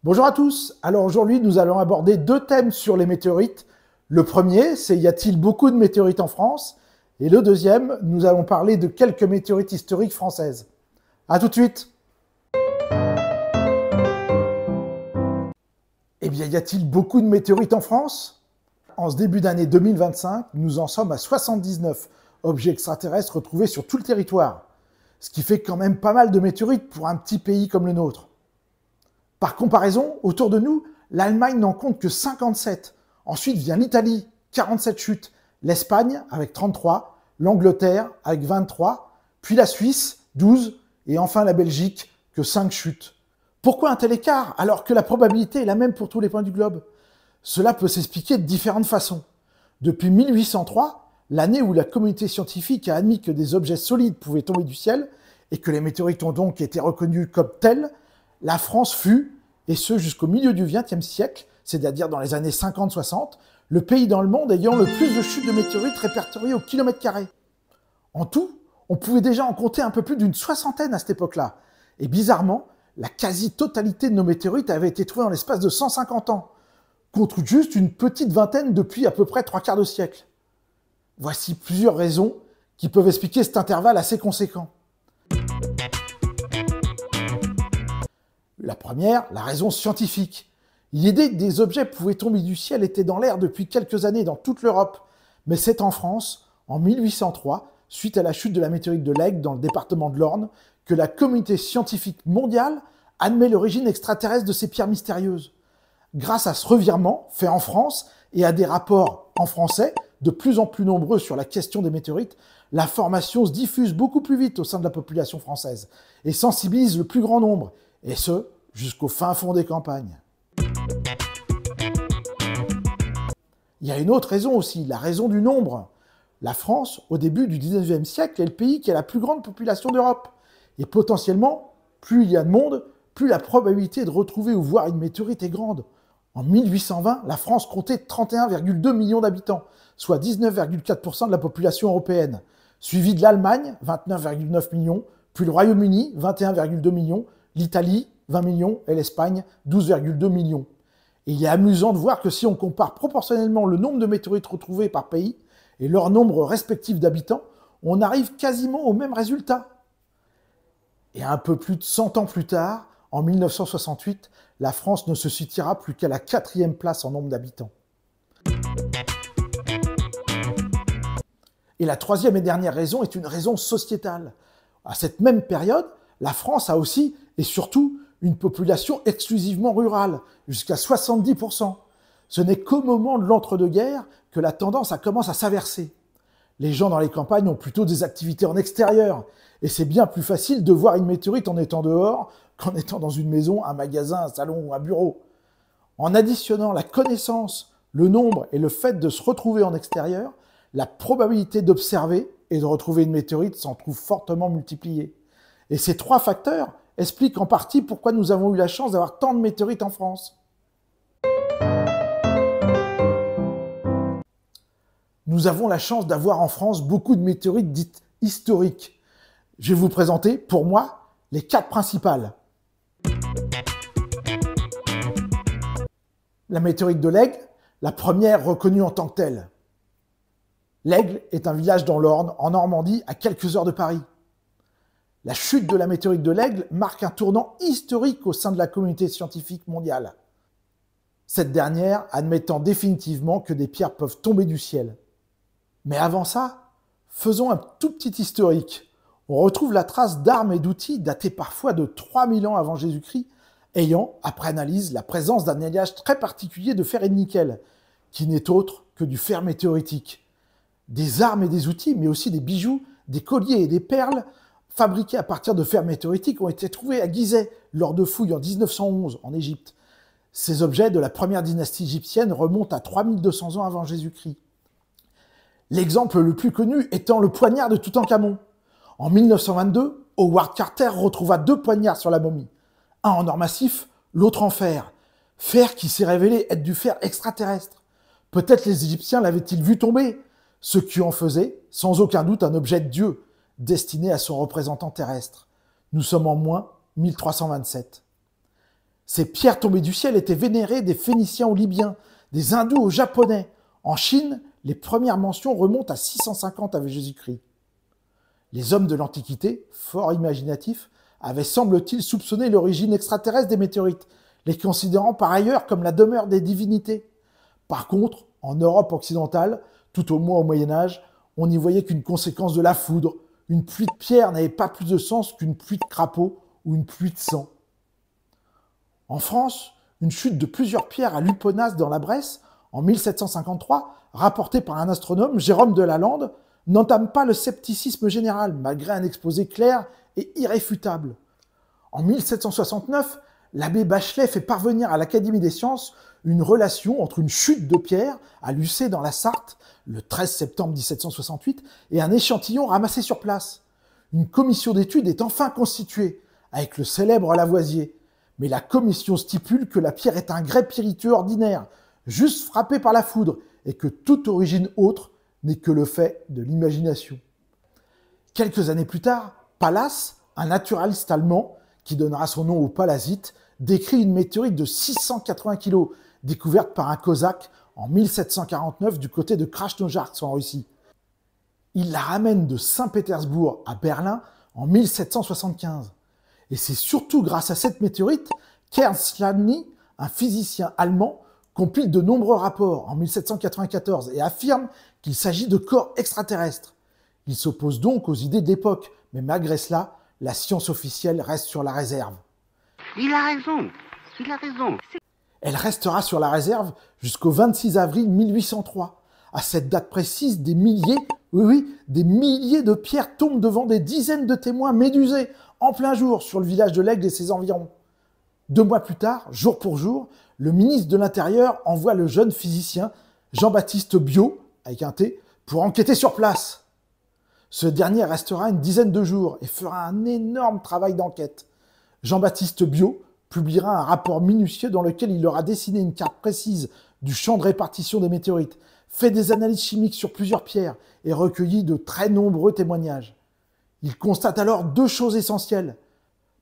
Bonjour à tous. Alors aujourd'hui, nous allons aborder deux thèmes sur les météorites. Le premier, c'est y a-t-il beaucoup de météorites en France? Et le deuxième, nous allons parler de quelques météorites historiques françaises. À tout de suite. Eh bien, y a-t-il beaucoup de météorites en France? En ce début d'année 2025, nous en sommes à 79 objets extraterrestres retrouvés sur tout le territoire. Ce qui fait quand même pas mal de météorites pour un petit pays comme le nôtre. Par comparaison, autour de nous, l'Allemagne n'en compte que 57. Ensuite vient l'Italie, 47 chutes, l'Espagne avec 33, l'Angleterre avec 23, puis la Suisse, 12, et enfin la Belgique, que 5 chutes. Pourquoi un tel écart alors que la probabilité est la même pour tous les points du globe? Cela peut s'expliquer de différentes façons. Depuis 1803, l'année où la communauté scientifique a admis que des objets solides pouvaient tomber du ciel, et que les météorites ont donc été reconnus comme tels, la France fut, et ce jusqu'au milieu du XXe siècle, c'est-à-dire dans les années 50-60, le pays dans le monde ayant le plus de chutes de météorites répertoriées au kilomètre carré. En tout, on pouvait déjà en compter un peu plus d'une soixantaine à cette époque-là. Et bizarrement, la quasi-totalité de nos météorites avait été trouvée en l'espace de 150 ans, contre juste une petite vingtaine depuis à peu près 3/4 de siècle. Voici plusieurs raisons qui peuvent expliquer cet intervalle assez conséquent. La première, la raison scientifique. L'idée que des objets pouvaient tomber du ciel était dans l'air depuis quelques années dans toute l'Europe, mais c'est en France, en 1803, suite à la chute de la météorite de l'Aigle dans le département de l'Orne, que la communauté scientifique mondiale admet l'origine extraterrestre de ces pierres mystérieuses. Grâce à ce revirement fait en France et à des rapports en français de plus en plus nombreux sur la question des météorites, l'information se diffuse beaucoup plus vite au sein de la population française et sensibilise le plus grand nombre, et ce, jusqu'au fin fond des campagnes. Il y a une autre raison aussi, la raison du nombre. La France, au début du 19e siècle, est le pays qui a la plus grande population d'Europe. Et potentiellement, plus il y a de monde, plus la probabilité de retrouver ou voir une météorite est grande. En 1820, la France comptait 31,2 millions d'habitants, soit 19,4% de la population européenne, suivi de l'Allemagne, 29,9 millions, puis le Royaume-Uni, 21,2 millions, l'Italie, 20 millions, et l'Espagne, 12,2 millions. Et il est amusant de voir que si on compare proportionnellement le nombre de météorites retrouvées par pays et leur nombre respectif d'habitants, on arrive quasiment au même résultat. Et un peu plus de 100 ans plus tard, en 1968, la France ne se situera plus qu'à la 4e place en nombre d'habitants. Et la troisième et dernière raison est une raison sociétale. À cette même période, la France a aussi, et surtout, une population exclusivement rurale, jusqu'à 70%. Ce n'est qu'au moment de l'entre-deux-guerres que la tendance commence à s'inverser. Les gens dans les campagnes ont plutôt des activités en extérieur, et c'est bien plus facile de voir une météorite en étant dehors qu'en étant dans une maison, un magasin, un salon ou un bureau. En additionnant la connaissance, le nombre et le fait de se retrouver en extérieur, la probabilité d'observer et de retrouver une météorite s'en trouve fortement multipliée. Et ces trois facteurs expliquent en partie pourquoi nous avons eu la chance d'avoir tant de météorites en France. Nous avons la chance d'avoir en France beaucoup de météorites dites historiques. Je vais vous présenter, pour moi, les 4 principales. La météorite de l'Aigle, la première reconnue en tant que telle. L'Aigle est un village dans l'Orne, en Normandie, à quelques heures de Paris. La chute de la météorite de l'Aigle marque un tournant historique au sein de la communauté scientifique mondiale. Cette dernière admettant définitivement que des pierres peuvent tomber du ciel. Mais avant ça, faisons un tout petit historique. On retrouve la trace d'armes et d'outils datés parfois de 3000 ans avant Jésus-Christ, ayant, après analyse, la présence d'un alliage très particulier de fer et de nickel, qui n'est autre que du fer météoritique. Des armes et des outils, mais aussi des bijoux, des colliers et des perles, fabriqués à partir de fer météoritique, ont été trouvés à Gizeh lors de fouilles en 1911 en Égypte. Ces objets de la première dynastie égyptienne remontent à 3200 ans avant Jésus-Christ. L'exemple le plus connu étant le poignard de Toutankhamon. En 1922, Howard Carter retrouva 2 poignards sur la momie, un en or massif, l'autre en fer. Fer qui s'est révélé être du fer extraterrestre. Peut-être les Égyptiens l'avaient-ils vu tomber, ce qui en faisait, sans aucun doute, un objet de Dieu, destiné à son représentant terrestre. Nous sommes en moins 1327. Ces pierres tombées du ciel étaient vénérées des Phéniciens aux Libyens, des Hindous aux Japonais. En Chine, les premières mentions remontent à 650 avant Jésus-Christ. Les hommes de l'Antiquité, fort imaginatifs, avaient, semble-t-il, soupçonné l'origine extraterrestre des météorites, les considérant par ailleurs comme la demeure des divinités. Par contre, en Europe occidentale, tout au moins au Moyen-Âge, on n'y voyait qu'une conséquence de la foudre. Une pluie de pierre n'avait pas plus de sens qu'une pluie de crapauds ou une pluie de sang. En France, une chute de plusieurs pierres à Luponas dans la Bresse, en 1753, rapportée par un astronome, Jérôme de Lalande, n'entame pas le scepticisme général, malgré un exposé clair et irréfutable. En 1769, l'abbé Bachelet fait parvenir à l'Académie des sciences une relation entre une chute de pierre à Lucé dans la Sarthe, le 13 septembre 1768, et un échantillon ramassé sur place. Une commission d'études est enfin constituée, avec le célèbre Lavoisier. Mais la commission stipule que la pierre est un grès pyriteux ordinaire, juste frappé par la foudre, et que toute origine autre n'est que le fait de l'imagination. Quelques années plus tard, Pallas, un naturaliste allemand, qui donnera son nom au pallasite, décrit une météorite de 680 kg, découverte par un cosaque en 1749 du côté de Krasnojarsk en Russie. Il la ramène de Saint-Pétersbourg à Berlin en 1775. Et c'est surtout grâce à cette météorite qu'Ernst Chladni, un physicien allemand, compile de nombreux rapports en 1794 et affirme qu'il s'agit de corps extraterrestres. Il s'oppose donc aux idées de l'époque, mais malgré cela, la science officielle reste sur la réserve. Il a raison. Elle restera sur la réserve jusqu'au 26 avril 1803. À cette date précise, des milliers de pierres tombent devant des dizaines de témoins médusés en plein jour sur le village de l'Aigle et ses environs. 2 mois plus tard, jour pour jour, le ministre de l'Intérieur envoie le jeune physicien Jean-Baptiste Biot, avec un T, pour enquêter sur place. Ce dernier restera une dizaine de jours et fera un énorme travail d'enquête. Jean-Baptiste Biot publiera un rapport minutieux dans lequel il aura dessiné une carte précise du champ de répartition des météorites, fait des analyses chimiques sur plusieurs pierres et recueilli de très nombreux témoignages. Il constate alors 2 choses essentielles.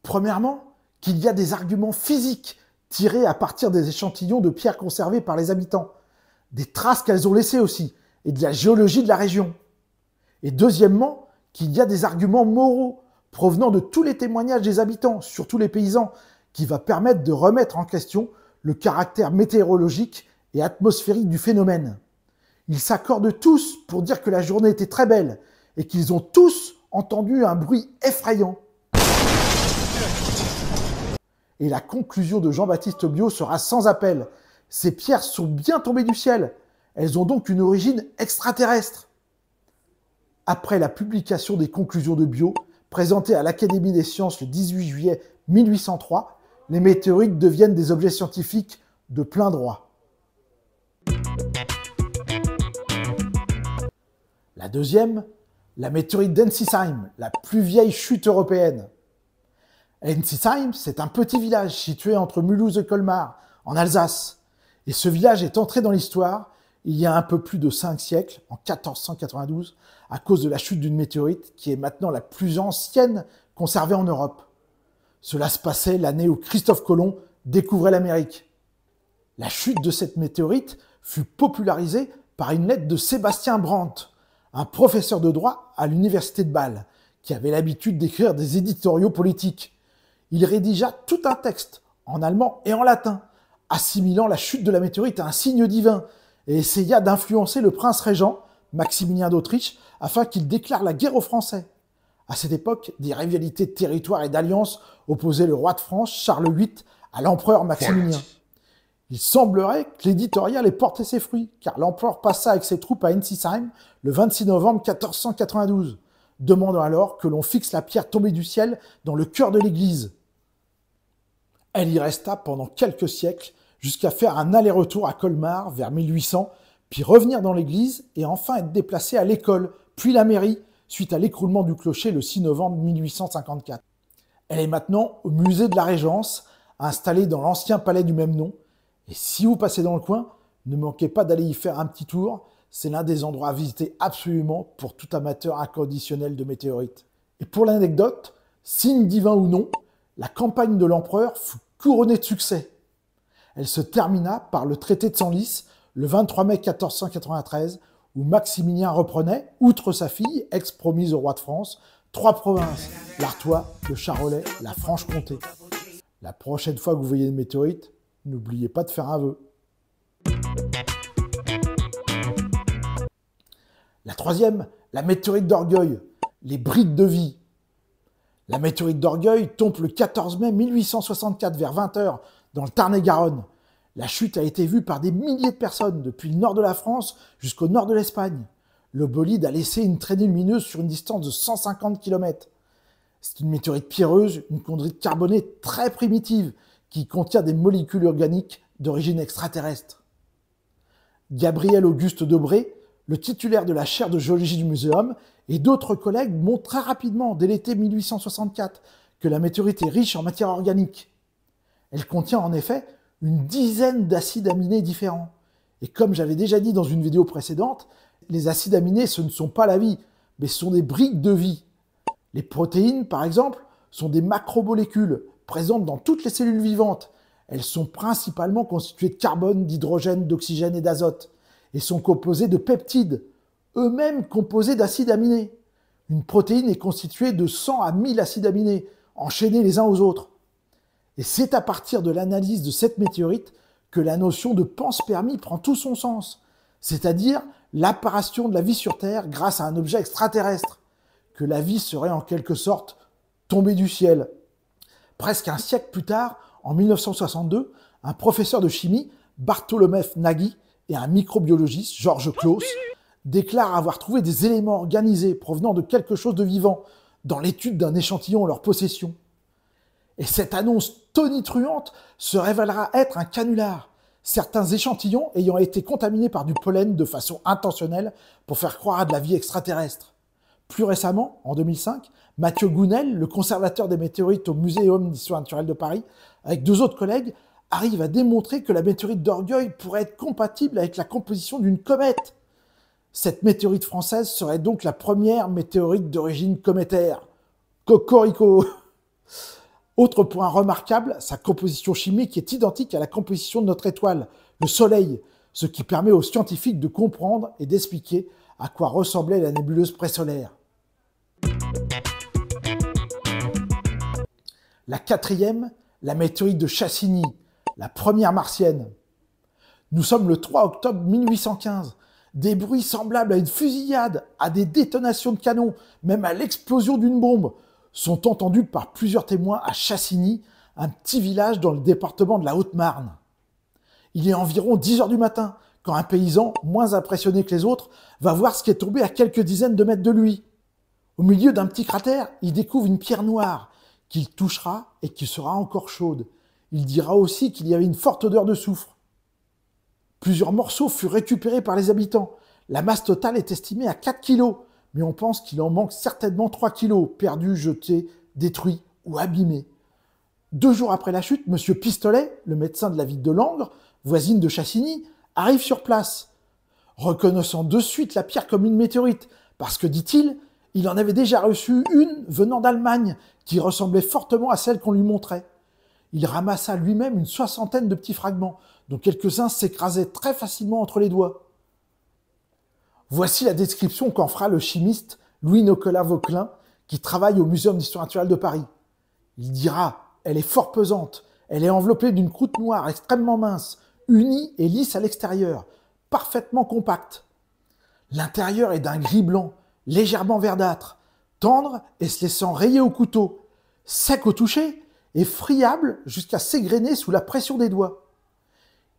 Premièrement, qu'il y a des arguments physiques tirés à partir des échantillons de pierres conservées par les habitants, des traces qu'elles ont laissées aussi, et de la géologie de la région. Et deuxièmement, qu'il y a des arguments moraux provenant de tous les témoignages des habitants, surtout les paysans, qui va permettre de remettre en question le caractère météorologique et atmosphérique du phénomène. Ils s'accordent tous pour dire que la journée était très belle et qu'ils ont tous entendu un bruit effrayant. Et la conclusion de Jean-Baptiste Biot sera sans appel. Ces pierres sont bien tombées du ciel. Elles ont donc une origine extraterrestre. Après la publication des conclusions de Biot, présentées à l'Académie des sciences le 18 juillet 1803, les météorites deviennent des objets scientifiques de plein droit. La deuxième, la météorite d'Ensisheim, la plus vieille chute européenne. Ensisheim, c'est un petit village situé entre Mulhouse et Colmar, en Alsace. Et ce village est entré dans l'histoire il y a un peu plus de 5 siècles, en 1492, à cause de la chute d'une météorite qui est maintenant la plus ancienne conservée en Europe. Cela se passait l'année où Christophe Colomb découvrait l'Amérique. La chute de cette météorite fut popularisée par une lettre de Sébastien Brandt, un professeur de droit à l'université de Bâle, qui avait l'habitude d'écrire des éditoriaux politiques. Il rédigea tout un texte, en allemand et en latin, assimilant la chute de la météorite à un signe divin, et essaya d'influencer le prince régent, Maximilien d'Autriche, afin qu'il déclare la guerre aux Français. À cette époque, des rivalités de territoire et d'alliances opposaient le roi de France, Charles VIII, à l'empereur Maximilien. Il semblerait que l'éditorial ait porté ses fruits, car l'empereur passa avec ses troupes à Ensisheim le 26 novembre 1492, demandant alors que l'on fixe la pierre tombée du ciel dans le cœur de l'église. Elle y resta pendant quelques siècles, jusqu'à faire un aller-retour à Colmar vers 1800, puis revenir dans l'église et enfin être déplacée à l'école, puis la mairie, suite à l'écroulement du clocher le 6 novembre 1854. Elle est maintenant au musée de la Régence, installée dans l'ancien palais du même nom. Et si vous passez dans le coin, ne manquez pas d'aller y faire un petit tour. C'est l'un des endroits à visiter absolument pour tout amateur inconditionnel de météorites. Et pour l'anecdote, signe divin ou non, la campagne de l'empereur fut couronnée de succès. Elle se termina par le traité de Senlis, le 23 mai 1493, où Maximilien reprenait, outre sa fille, ex-promise au roi de France, 3 provinces, l'Artois, le Charolais, la Franche-Comté. La prochaine fois que vous voyez une météorite, n'oubliez pas de faire un vœu. La troisième, la météorite d'Orgueil, les briques de vie. La météorite d'Orgueil tombe le 14 mai 1864 vers 20 h dans le Tarn-et-Garonne. La chute a été vue par des milliers de personnes depuis le nord de la France jusqu'au nord de l'Espagne. Le bolide a laissé une traînée lumineuse sur une distance de 150 km. C'est une météorite pierreuse, une chondrite carbonée très primitive qui contient des molécules organiques d'origine extraterrestre. Gabriel Auguste Debré, le titulaire de la chaire de géologie du muséum, et d'autres collègues montrent très rapidement, dès l'été 1864, que la météorite est riche en matière organique. Elle contient en effet une dizaine d'acides aminés différents. Et comme j'avais déjà dit dans une vidéo précédente, les acides aminés, ce ne sont pas la vie, mais ce sont des briques de vie. Les protéines, par exemple, sont des macromolécules présentes dans toutes les cellules vivantes. Elles sont principalement constituées de carbone, d'hydrogène, d'oxygène et d'azote, et sont composées de peptides, eux-mêmes composés d'acides aminés. Une protéine est constituée de 100 à 1000 acides aminés, enchaînés les uns aux autres. Et c'est à partir de l'analyse de cette météorite que la notion de panspermie prend tout son sens, c'est-à-dire l'apparition de la vie sur Terre grâce à un objet extraterrestre, que la vie serait en quelque sorte tombée du ciel. Presque un siècle plus tard, en 1962, un professeur de chimie, Bartholomew Nagy, et un microbiologiste, Georges Claus, déclarent avoir trouvé des éléments organisés provenant de quelque chose de vivant dans l'étude d'un échantillon en leur possession. Et cette annonce tonitruante se révélera être un canular, certains échantillons ayant été contaminés par du pollen de façon intentionnelle pour faire croire à de la vie extraterrestre. Plus récemment, en 2005, Mathieu Gounel, le conservateur des météorites au Muséum d'histoire naturelle de Paris, avec 2 autres collègues, arrive à démontrer que la météorite d'Orgueil pourrait être compatible avec la composition d'une comète. Cette météorite française serait donc la première météorite d'origine cométaire. Cocorico! Autre point remarquable, sa composition chimique est identique à la composition de notre étoile, le Soleil, ce qui permet aux scientifiques de comprendre et d'expliquer à quoi ressemblait la nébuleuse présolaire. La quatrième, la météorite de Chassigny, la première martienne. Nous sommes le 3 octobre 1815. Des bruits semblables à une fusillade, à des détonations de canons, même à l'explosion d'une bombe, sont entendus par plusieurs témoins à Chassigny, un petit village dans le département de la Haute-Marne. Il est environ 10 h du matin, quand un paysan, moins impressionné que les autres, va voir ce qui est tombé à quelques dizaines de mètres de lui. Au milieu d'un petit cratère, il découvre une pierre noire, qu'il touchera et qui sera encore chaude. Il dira aussi qu'il y avait une forte odeur de soufre. Plusieurs morceaux furent récupérés par les habitants. La masse totale est estimée à 4 kilos, mais on pense qu'il en manque certainement 3 kilos, perdus, jetés, détruits ou abîmés. 2 jours après la chute, M. Pistolet, le médecin de la ville de Langres, voisine de Chassigny, arrive sur place, reconnaissant de suite la pierre comme une météorite, parce que, dit-il, il en avait déjà reçu une venant d'Allemagne, qui ressemblait fortement à celle qu'on lui montrait. Il ramassa lui-même une 60aine de petits fragments, dont quelques-uns s'écrasaient très facilement entre les doigts. Voici la description qu'en fera le chimiste Louis-Nicolas Vauquelin, qui travaille au Muséum d'histoire naturelle de Paris. Il dira « Elle est fort pesante, elle est enveloppée d'une croûte noire extrêmement mince, unie et lisse à l'extérieur, parfaitement compacte. L'intérieur est d'un gris blanc, légèrement verdâtre, tendre et se laissant rayer au couteau, sec au toucher et friable jusqu'à s'égrener sous la pression des doigts.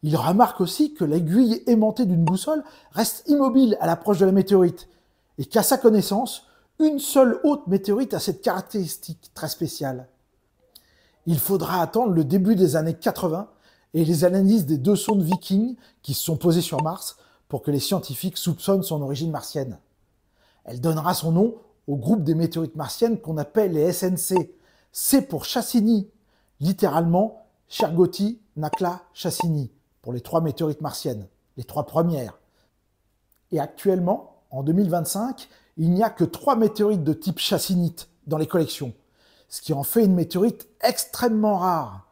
Il remarque aussi que l'aiguille aimantée d'une boussole reste immobile à l'approche de la météorite et qu'à sa connaissance, une seule autre météorite a cette caractéristique très spéciale. Il faudra attendre le début des années 80 et les analyses des 2 sondes Viking qui se sont posées sur Mars pour que les scientifiques soupçonnent son origine martienne. Elle donnera son nom au groupe des météorites martiennes qu'on appelle les SNC. C pour Chassigny, littéralement Chergoti, Nakla, Chassigny, pour les 3 météorites martiennes, les 3 premières. Et actuellement, en 2025, il n'y a que 3 météorites de type chassinite dans les collections, ce qui en fait une météorite extrêmement rare.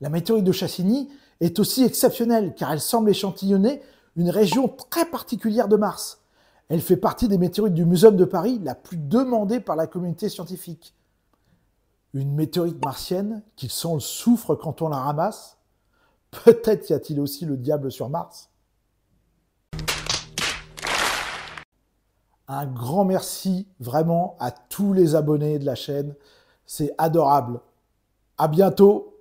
La météorite de Chassigny est aussi exceptionnelle car elle semble échantillonner une région très particulière de Mars. Elle fait partie des météorites du Muséum de Paris la plus demandée par la communauté scientifique. Une météorite martienne qui sent le soufre quand on la ramasse? Peut-être y a-t-il aussi le diable sur Mars? Un grand merci vraiment à tous les abonnés de la chaîne. C'est adorable. À bientôt.